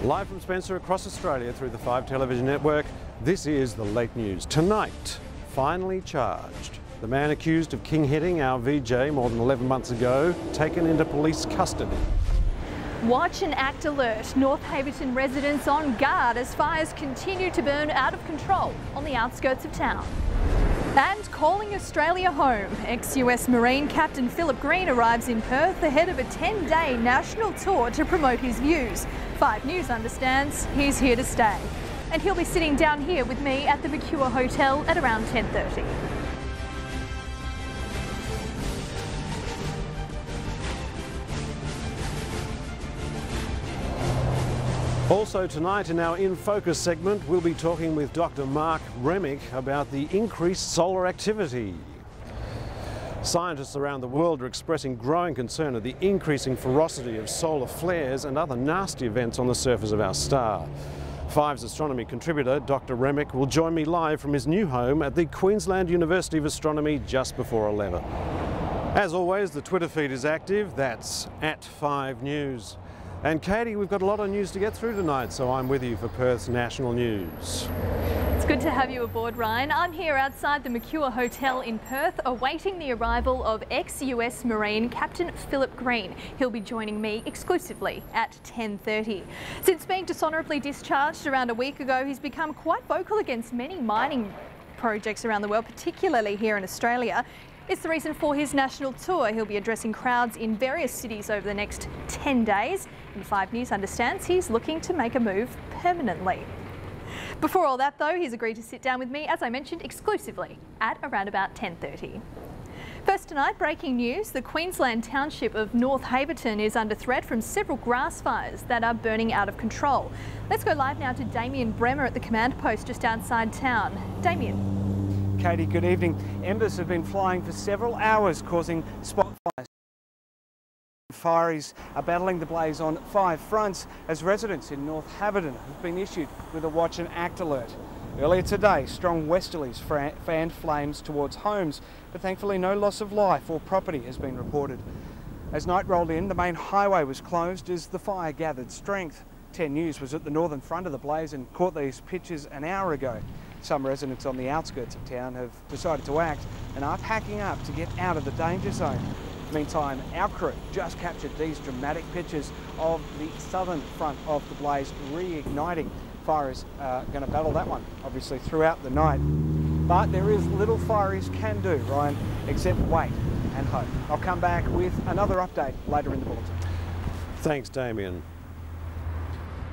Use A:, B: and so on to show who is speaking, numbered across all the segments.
A: Live from Spencer across Australia through the 5 television network, this is the late news. Tonight, finally charged. The man accused of king-hitting our VJ more than 11 months ago, taken into police custody.
B: Watch and act alert. North Haverton residents on guard as fires continue to burn out of control on the outskirts of town. And calling Australia home, ex-US Marine Captain Philip Green arrives in Perth ahead of a 10-day national tour to promote his views. 5 News understands he's here to stay. And he'll be sitting down here with me at the Mercure Hotel at around 10:30.
A: Also tonight in our In Focus segment, we'll be talking with Dr. Mark Remick about the increased solar activity. Scientists around the world are expressing growing concern at the increasing ferocity of solar flares and other nasty events on the surface of our star. 5's astronomy contributor, Dr. Remick, will join me live from his new home at the Queensland University of Astronomy just before 11. As always, the Twitter feed is active. That's at 5 News. And Katie, we've got a lot of news to get through tonight, so I'm with you for Perth's national news.
B: It's good to have you aboard, Ryan. I'm here outside the Mercure Hotel in Perth, awaiting the arrival of ex-US Marine Captain Philip Green. He'll be joining me exclusively at 10:30. Since being dishonourably discharged around a week ago, he's become quite vocal against many mining projects around the world, particularly here in Australia. It's the reason for his national tour. He'll be addressing crowds in various cities over the next 10 days. And 5 News understands he's looking to make a move permanently. Before all that though, he's agreed to sit down with me, as I mentioned, exclusively at around about 10:30. First tonight, breaking news, the Queensland township of North Haverton is under threat from several grass fires that are burning out of control. Let's go live now to Damien Bremer at the command post just outside town. Damien.
C: Katie, good evening. Embers have been flying for several hours, causing spot fires. Fireys are battling the blaze on 5 fronts as residents in North Haverton have been issued with a watch and act alert. Earlier today, strong westerlies fanned flames towards homes, but thankfully no loss of life or property has been reported. As night rolled in, the main highway was closed as the fire gathered strength. 10 News was at the northern front of the blaze and caught these pictures an hour ago. Some residents on the outskirts of town have decided to act and are packing up to get out of the danger zone. Meantime, our crew just captured these dramatic pictures of the southern front of the blaze reigniting. Fires are going to battle that one, obviously, throughout the night. But there is little fireys can do, Ryan, except wait and hope. I'll come back with another update later in the bulletin.
A: Thanks, Damien.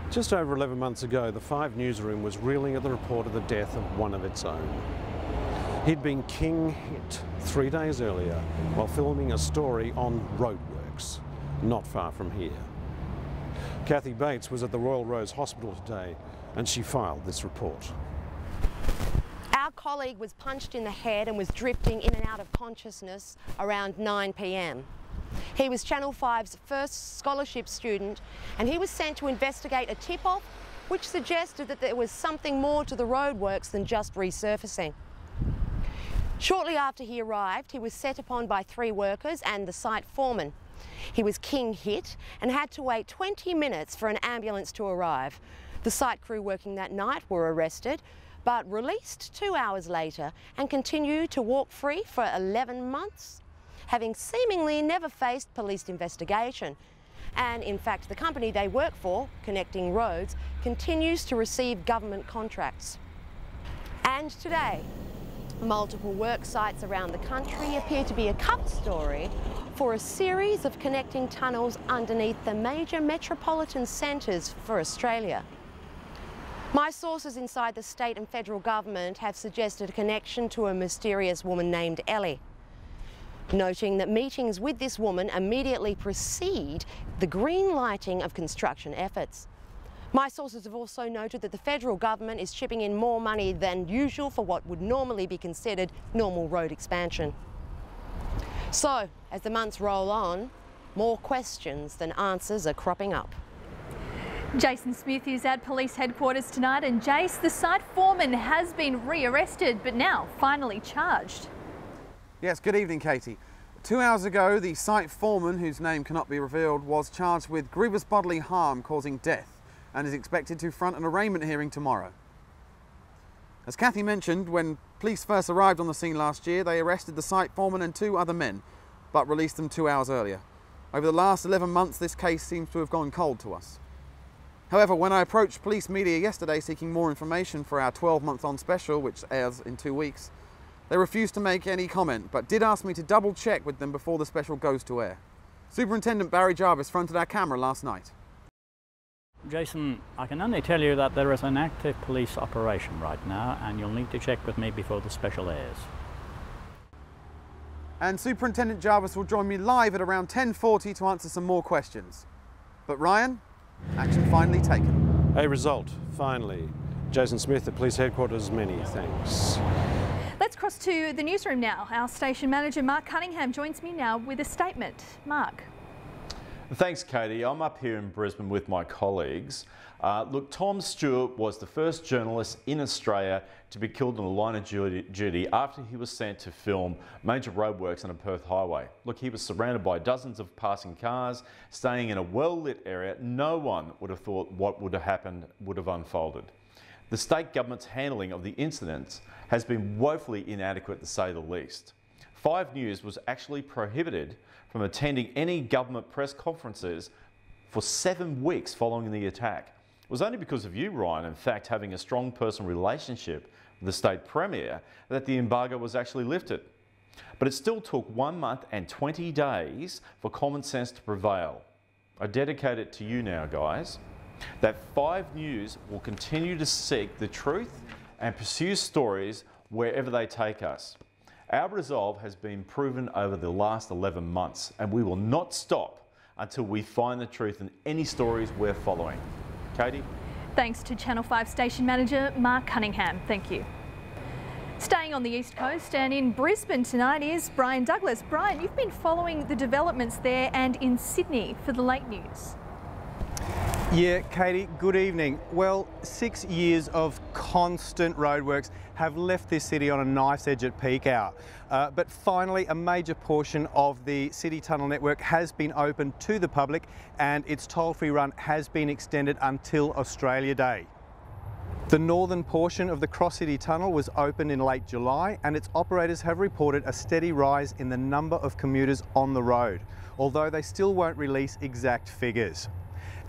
A: Just over 11 months ago, the 5 newsroom was reeling at the report of the death of one of its own. He'd been king-hit 3 days earlier while filming a story on roadworks, not far from here. Kathy Bates was at the Royal Rose Hospital today and she filed this report.
D: Our colleague was punched in the head and was drifting in and out of consciousness around 9 p.m. He was Channel 5's first scholarship student and he was sent to investigate a tip-off which suggested that there was something more to the roadworks than just resurfacing. Shortly after he arrived, he was set upon by 3 workers and the site foreman. He was king-hit and had to wait 20 minutes for an ambulance to arrive. The site crew working that night were arrested but released 2 hours later and continued to walk free for 11 months. Having seemingly never faced police investigation. And in fact, the company they work for, Connecting Roads, continues to receive government contracts. And today, multiple work sites around the country appear to be a cover story for a series of connecting tunnels underneath the major metropolitan centres for Australia. My sources inside the state and federal government have suggested a connection to a mysterious woman named Ellie, noting that meetings with this woman immediately precede the green lighting of construction efforts. My sources have also noted that the federal government is chipping in more money than usual for what would normally be considered normal road expansion. So, as the months roll on, more questions than answers are cropping up.
B: Jason Smith is at police headquarters tonight, and Jace, the site foreman has been rearrested but now finally charged.
E: Yes, good evening, Katie. 2 hours ago, the site foreman, whose name cannot be revealed, was charged with grievous bodily harm causing death. and is expected to front an arraignment hearing tomorrow. As Kathy mentioned, when police first arrived on the scene last year, they arrested the site foreman and 2 other men, but released them 2 hours earlier. Over the last 11 months, this case seems to have gone cold to us. However, when I approached police media yesterday seeking more information for our 12 Months On special, which airs in 2 weeks, they refused to make any comment, but did ask me to double check with them before the special goes to air. Superintendent Barry Jarvis fronted our camera last night.
F: Jason, I can only tell you that there is an active police operation right now, and you'll need to check with me before the special airs.
E: And Superintendent Jarvis will join me live at around 10:40 to answer some more questions. But Ryan, action finally taken.
A: A result, finally. Jason Smith at Police Headquarters, many thanks.
B: Let's cross to the newsroom now. Our station manager, Mark Cunningham, joins me now with a statement. Mark.
G: Thanks, Katie. I'm up here in Brisbane with my colleagues. Look, Tom Stewart was the first journalist in Australia to be killed in the line of duty after he was sent to film major roadworks on a Perth highway. Look, he was surrounded by dozens of passing cars, staying in a well-lit area. No one would have thought what would have happened would have unfolded. The state government's handling of the incidents has been woefully inadequate, to say the least. 5 News was actually prohibited from attending any government press conferences for 7 weeks following the attack. It was only because of you, Ryan, in fact, having a strong personal relationship with the state premier, that the embargo was actually lifted. But it still took 1 month and 20 days for common sense to prevail. I dedicate it to you now, guys, that 5 News will continue to seek the truth and pursue stories wherever they take us. Our resolve has been proven over the last 11 months, and we will not stop until we find the truth in any stories we're following. Katie?
B: Thanks to Channel 5 station manager Mark Cunningham. Thank you. Staying on the East Coast and in Brisbane tonight is Brian Douglas. Brian, you've been following the developments there and in Sydney for the late news.
H: Yeah, Katie, good evening. Well, 6 years of constant roadworks have left this city on a knife's edge at peak hour. But finally, a major portion of the city tunnel network has been opened to the public, and its toll-free run has been extended until Australia Day. The northern portion of the Cross-City Tunnel was opened in late July, and its operators have reported a steady rise in the number of commuters on the road, although they still won't release exact figures.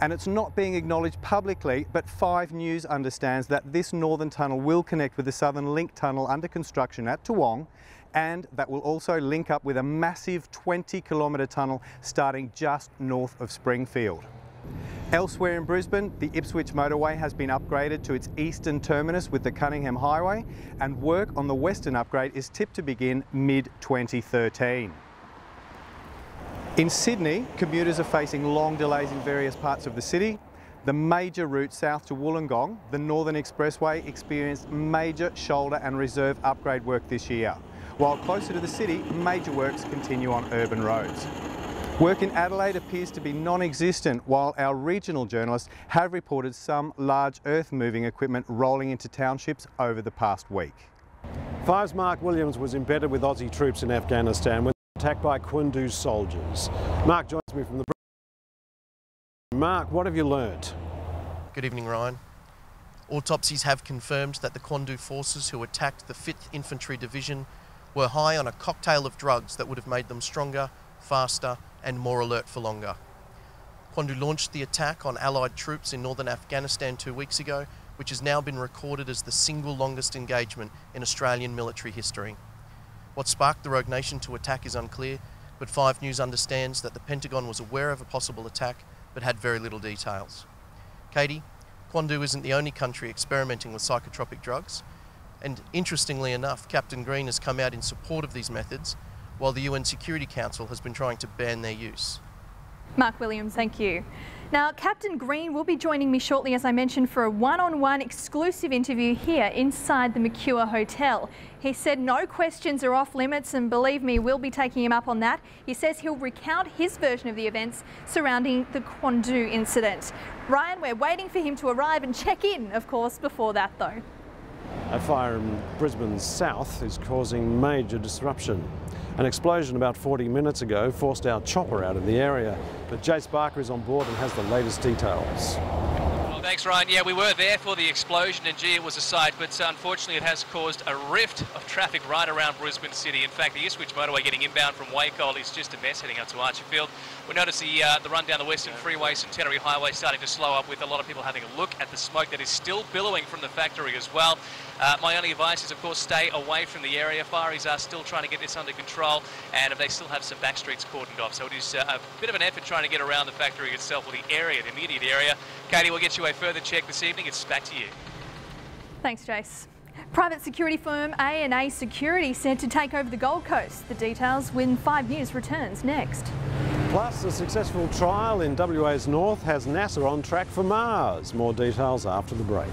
H: And it's not being acknowledged publicly, but 5 News understands that this northern tunnel will connect with the Southern Link tunnel under construction at Toowong, and that will also link up with a massive 20-kilometre tunnel starting just north of Springfield. Elsewhere in Brisbane, the Ipswich motorway has been upgraded to its eastern terminus with the Cunningham highway, and work on the western upgrade is tipped to begin mid-2013. In Sydney, commuters are facing long delays in various parts of the city. The major route south to Wollongong, the Northern Expressway, experienced major shoulder and reserve upgrade work this year, while closer to the city, major works continue on urban roads. Work in Adelaide appears to be non-existent, while our regional journalists have reported some large earth-moving equipment rolling into townships over the past week.
A: 5's Mark Williams was embedded with Aussie troops in Afghanistan when attacked by Kundu soldiers. Mark joins me from the... Mark, what have you learnt?
I: Good evening, Ryan. Autopsies have confirmed that the Kundu forces who attacked the 5th Infantry Division were high on a cocktail of drugs that would have made them stronger, faster and more alert for longer. Kundu launched the attack on Allied troops in northern Afghanistan 2 weeks ago, which has now been recorded as the single longest engagement in Australian military history. What sparked the rogue nation to attack is unclear, but 5 News understands that the Pentagon was aware of a possible attack but had very little details. Katie, Kundu isn't the only country experimenting with psychotropic drugs, and interestingly enough, Captain Green has come out in support of these methods, while the UN Security Council has been trying to ban their use.
B: Mark Williams, thank you. Now, Captain Green will be joining me shortly, as I mentioned, for a one-on-one exclusive interview here inside the Mercure Hotel. He said no questions are off limits, and believe me, we'll be taking him up on that. He says he'll recount his version of the events surrounding the Kundu incident. Ryan, we're waiting for him to arrive and check in, of course, before that though.
A: A fire in Brisbane's south is causing major disruption. An explosion about 40 minutes ago forced our chopper out of the area, but Jace Barker is on board and has the latest details.
J: Well, Thanks, Ryan. Yeah, we were there for the explosion, and gee, it was a sight, but unfortunately it has caused a rift of traffic right around Brisbane City. In fact, the Ipswich motorway getting inbound from Wacol is just a mess heading up to Archerfield. We notice the run down the Western Freeway, Centenary Highway starting to slow up, with a lot of people having a look at the smoke that is still billowing from the factory as well. My only advice is, of course, stay away from the area. Fireys are still trying to get this under control, and they still have some back streets cordoned off. So it is a bit of an effort trying to get around the factory itself, or the area, the immediate area. Katie, we'll get you a further check this evening. It's back to you.
B: Thanks, Jace. Private security firm A&A Security set to take over the Gold Coast. The details when 5 News returns next.
A: Plus, a successful trial in WA's north has NASA on track for Mars. More details after the break.